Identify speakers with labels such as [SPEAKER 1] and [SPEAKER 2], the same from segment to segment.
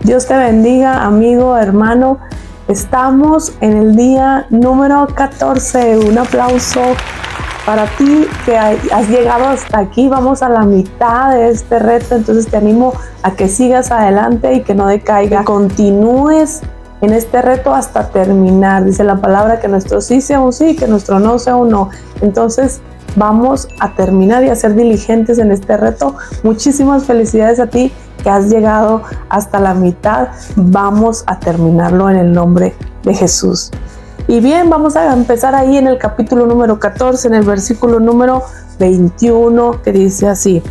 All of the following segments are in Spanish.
[SPEAKER 1] Dios te bendiga, amigo, hermano. Estamos en el día número 14. Un aplauso para ti que has llegado hasta aquí. Vamos a la mitad de este reto, entonces te animo a que sigas adelante y que no decaiga. Que continúes en este reto hasta terminar. Dice la palabra que nuestro sí sea un sí, que nuestro no sea un no. Entonces vamos a terminar y a ser diligentes en este reto. Muchísimas felicidades a ti que has llegado hasta la mitad. Vamos a terminarlo en el nombre de Jesús. Y bien, vamos a empezar ahí en el capítulo número 14, en el versículo número 21, que dice así: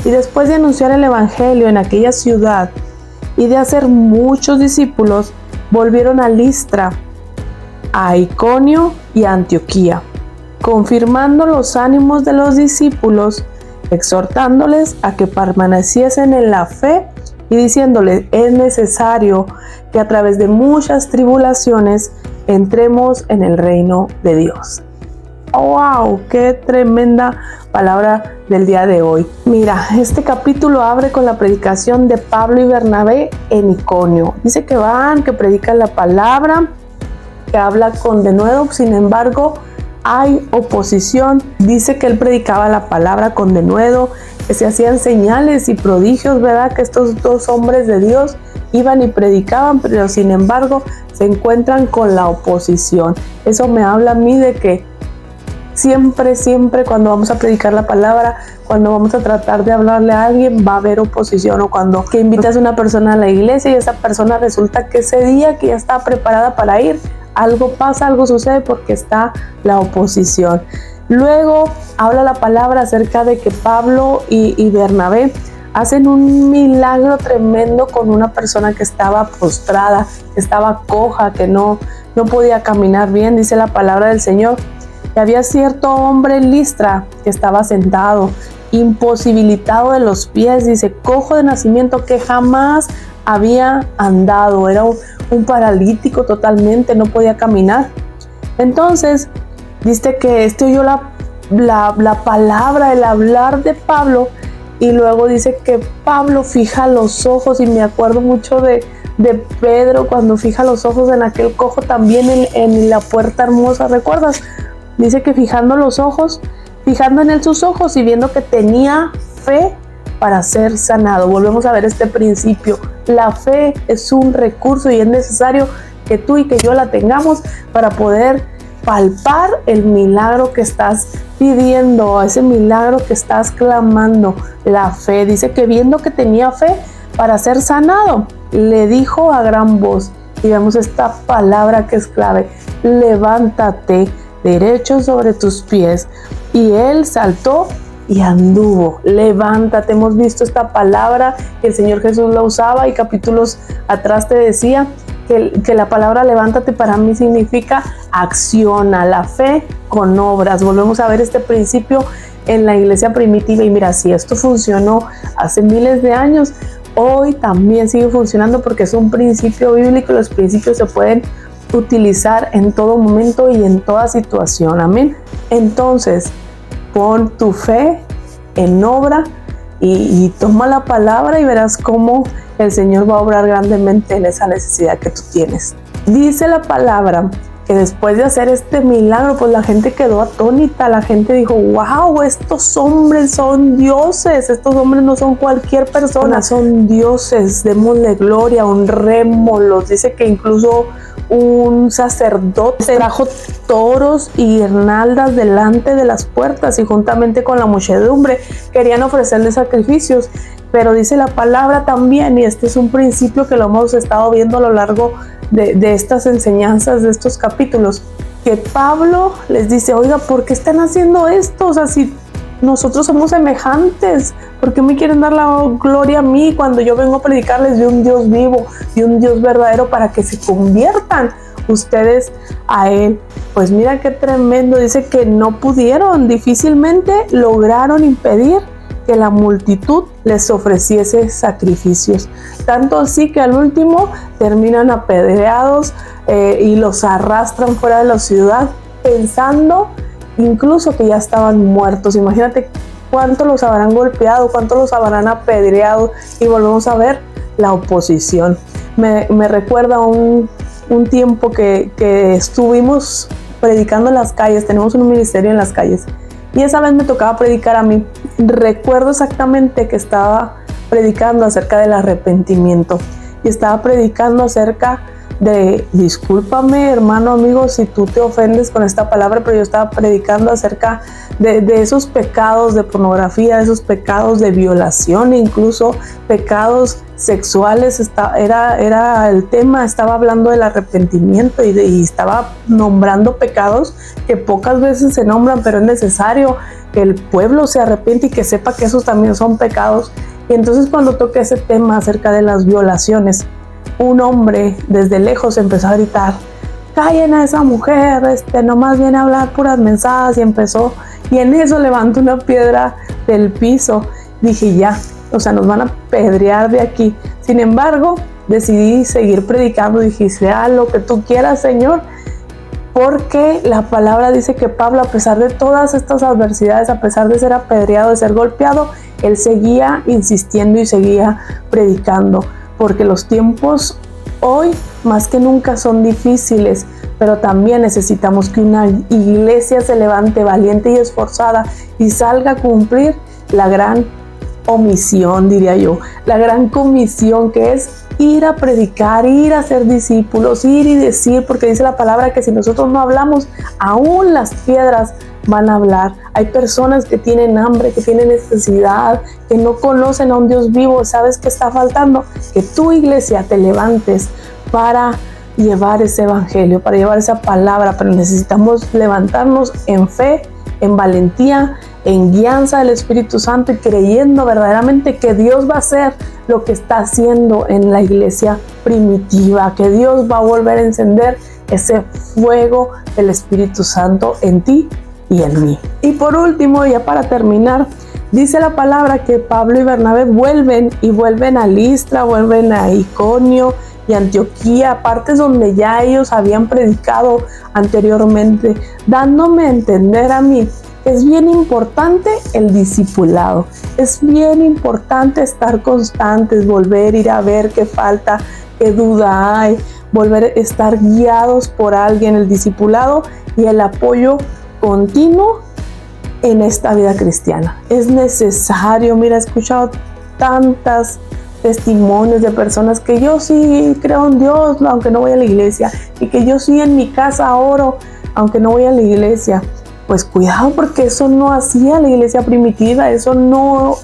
[SPEAKER 1] y después de anunciar el evangelio en aquella ciudad y de hacer muchos discípulos, volvieron a Listra, a Iconio y a Antioquía, confirmando los ánimos de los discípulos, exhortándoles a que permaneciesen en la fe y diciéndoles: es necesario que a través de muchas tribulaciones entremos en el reino de Dios. ¡Wow! ¡Qué tremenda palabra del día de hoy! Mira, este capítulo abre con la predicación de Pablo y Bernabé en Iconio. Dice que van, que predican la palabra, que habla con denuedo. Sin embargo, hay oposición. Dice que él predicaba la palabra con denuedo, que se hacían señales y prodigios, ¿verdad? Que estos dos hombres de Dios iban y predicaban, pero sin embargo se encuentran con la oposición. Eso me habla a mí de que siempre cuando vamos a predicar la palabra, cuando vamos a tratar de hablarle a alguien, va a haber oposición. O cuando que invitas a una persona a la iglesia y esa persona resulta que ese día que ya está preparada para ir, algo pasa, algo sucede porque está la oposición. Luego habla la palabra acerca de que Pablo y Bernabé hacen un milagro tremendo con una persona que estaba postrada, que estaba coja, que no podía caminar bien. Dice la palabra del Señor que había cierto hombre en Listra que estaba sentado, imposibilitado de los pies, dice, cojo de nacimiento, que jamás había andado. Era un paralítico totalmente, no podía caminar. Entonces dice que oyó la palabra, el hablar de Pablo, y luego dice que Pablo fija los ojos, y me acuerdo mucho de Pedro cuando fija los ojos en aquel cojo también en la puerta hermosa, ¿recuerdas? Dice que fijando en él sus ojos y viendo que tenía fe para ser sanado. Volvemos a ver este principio. La fe es un recurso y es necesario que tú y que yo la tengamos para poder palpar el milagro que estás pidiendo, ese milagro que estás clamando. La fe, dice que viendo que tenía fe para ser sanado, le dijo a gran voz, y vemos esta palabra que es clave: levántate derecho sobre tus pies. Y él saltó y anduvo. Levántate. Hemos visto esta palabra que el Señor Jesús la usaba, y capítulos atrás te decía que la palabra levántate para mí significa acciona, la fe con obras. Volvemos a ver este principio en la iglesia primitiva, y mira, si esto funcionó hace miles de años, hoy también sigue funcionando porque es un principio bíblico. Los principios se pueden utilizar en todo momento y en toda situación. Amén. Entonces, pon tu fe en obra y toma la palabra, y verás cómo el Señor va a obrar grandemente en esa necesidad que tú tienes. Dice la palabra que después de hacer este milagro, pues la gente quedó atónita. La gente dijo: wow, estos hombres son dioses, estos hombres no son cualquier persona, son dioses, démosle gloria, honrémoslos. Dice que incluso un sacerdote trajo toros y guirnaldas delante de las puertas, y juntamente con la muchedumbre querían ofrecerle sacrificios. Pero dice la palabra también, y este es un principio que lo hemos estado viendo a lo largo de estas enseñanzas, de estos capítulos, que Pablo les dice: oiga, ¿por qué están haciendo esto? O sea, si nosotros somos semejantes, ¿por qué me quieren dar la gloria a mí cuando yo vengo a predicarles de un Dios vivo, de un Dios verdadero, para que se conviertan ustedes a Él? Pues mira qué tremendo. Dice que no pudieron, difícilmente lograron impedir que la multitud les ofreciese sacrificios. Tanto así que al último terminan apedreados y los arrastran fuera de la ciudad, pensando incluso que ya estaban muertos. Imagínate cuánto los habrán golpeado, cuánto los habrán apedreado, y volvemos a ver la oposición. me recuerda un tiempo que estuvimos predicando en las calles. Tenemos un ministerio en las calles y esa vez me tocaba predicar a mí. Recuerdo exactamente que estaba predicando acerca del arrepentimiento y estaba predicando acerca de, discúlpame hermano, amigo, si tú te ofendes con esta palabra, pero yo estaba predicando acerca de esos pecados de pornografía, de esos pecados de violación, incluso pecados sexuales. Era el tema. Estaba hablando del arrepentimiento y estaba nombrando pecados que pocas veces se nombran, pero es necesario que el pueblo se arrepiente y que sepa que esos también son pecados. Y entonces cuando toqué ese tema acerca de las violaciones, un hombre desde lejos empezó a gritar: callen a esa mujer, nomás viene a hablar puras mensadas. Y en eso levantó una piedra del piso. Dije, ya, o sea, nos van a pedrear de aquí. Sin embargo, decidí seguir predicando. Dije, sea lo que tú quieras, Señor, porque la palabra dice que Pablo, a pesar de todas estas adversidades, a pesar de ser apedreado, de ser golpeado, él seguía insistiendo y seguía predicando, porque los tiempos hoy más que nunca son difíciles, pero también necesitamos que una iglesia se levante valiente y esforzada y salga a cumplir la gran omisión, diría yo, la gran comisión, que es ir a predicar, ir a ser discípulos, ir y decir, porque dice la palabra que si nosotros no hablamos, aún las piedras van a hablar. Hay personas que tienen hambre, que tienen necesidad, que no conocen a un Dios vivo. ¿Sabes qué está faltando? Que tu iglesia te levantes para llevar ese evangelio, para llevar esa palabra, pero necesitamos levantarnos en fe, en valentía, en guianza del Espíritu Santo y creyendo verdaderamente que Dios va a hacer lo que está haciendo en la iglesia primitiva, que Dios va a volver a encender ese fuego del Espíritu Santo en ti y en mí. Y por último, ya para terminar, dice la palabra que Pablo y Bernabé vuelven a Listra, vuelven a Iconio y Antioquía, partes donde ya ellos habían predicado anteriormente, dándome a entender a mí que es bien importante el discipulado, es bien importante estar constantes, volver a ir a ver qué falta, qué duda hay, volver a estar guiados por alguien. El discipulado y el apoyo continuo en esta vida cristiana es necesario. Mira, he escuchado tantas testimonios de personas que yo sí creo en Dios aunque no voy a la iglesia, y que yo sí en mi casa oro aunque no voy a la iglesia. Pues cuidado, porque eso no hacía la iglesia primitiva, eso no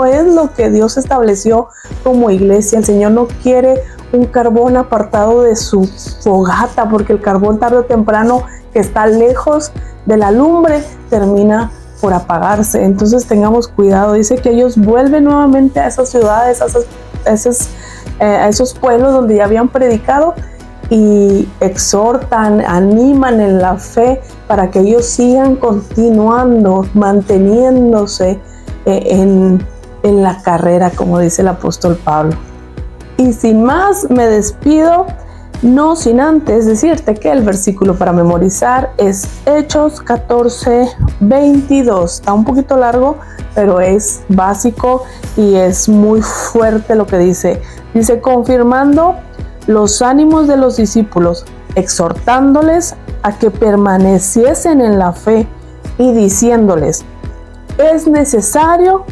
[SPEAKER 1] es lo que Dios estableció como iglesia. El Señor no quiere un carbón apartado de su fogata, porque el carbón tarde o temprano, que está lejos de la lumbre, termina por apagarse. Entonces tengamos cuidado. Dice que ellos vuelven nuevamente a esas ciudades, a esos pueblos donde ya habían predicado, y exhortan, animan en la fe para que ellos sigan continuando, manteniéndose en la carrera, como dice el apóstol Pablo. Y sin más, me despido, no sin antes decirte que el versículo para memorizar es Hechos 14:22. Está un poquito largo, pero es básico y es muy fuerte lo que dice. Dice: confirmando los ánimos de los discípulos, exhortándoles a que permaneciesen en la fe y diciéndoles: es necesario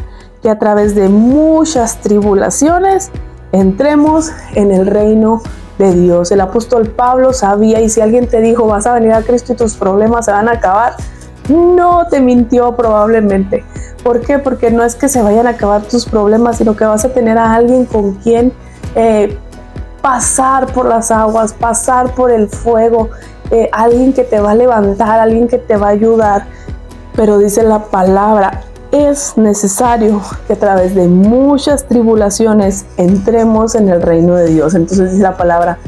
[SPEAKER 1] que a través de muchas tribulaciones entremos en el reino de Dios. El apóstol Pablo sabía, y si alguien te dijo vas a venir a Cristo y tus problemas se van a acabar, no te mintió probablemente. ¿Por qué? Porque no es que se vayan a acabar tus problemas, sino que vas a tener a alguien con quien pasar por las aguas, pasar por el fuego, alguien que te va a levantar, alguien que te va a ayudar. Pero dice la palabra, es necesario que a través de muchas tribulaciones entremos en el reino de Dios. Entonces dice la palabra,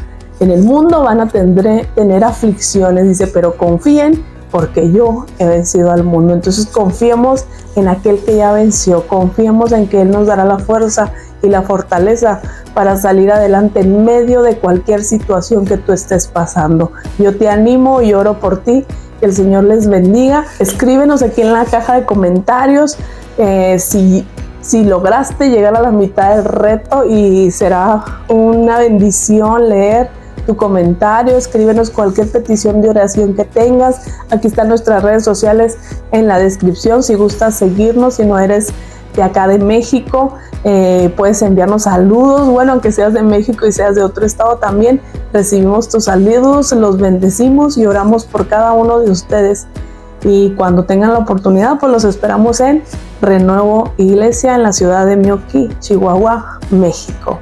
[SPEAKER 1] en el mundo van a tener aflicciones, dice, pero confíen porque yo he vencido al mundo. Entonces confiemos en aquel que ya venció, confiemos en que Él nos dará la fuerza y la fortaleza para salir adelante en medio de cualquier situación que tú estés pasando. Yo te animo y oro por ti. Que el Señor les bendiga. Escríbenos aquí en la caja de comentarios si si lograste llegar a la mitad del reto, y será una bendición leer tu comentario. Escríbenos cualquier petición de oración que tengas. Aquí están nuestras redes sociales en la descripción. Si gustas seguirnos, si no eres de acá de México, puedes enviarnos saludos. Bueno, aunque seas de México y seas de otro estado, también recibimos tus saludos, los bendecimos y oramos por cada uno de ustedes. Y cuando tengan la oportunidad, pues los esperamos en Renuevo Iglesia en la ciudad de Meoqui, Chihuahua, México.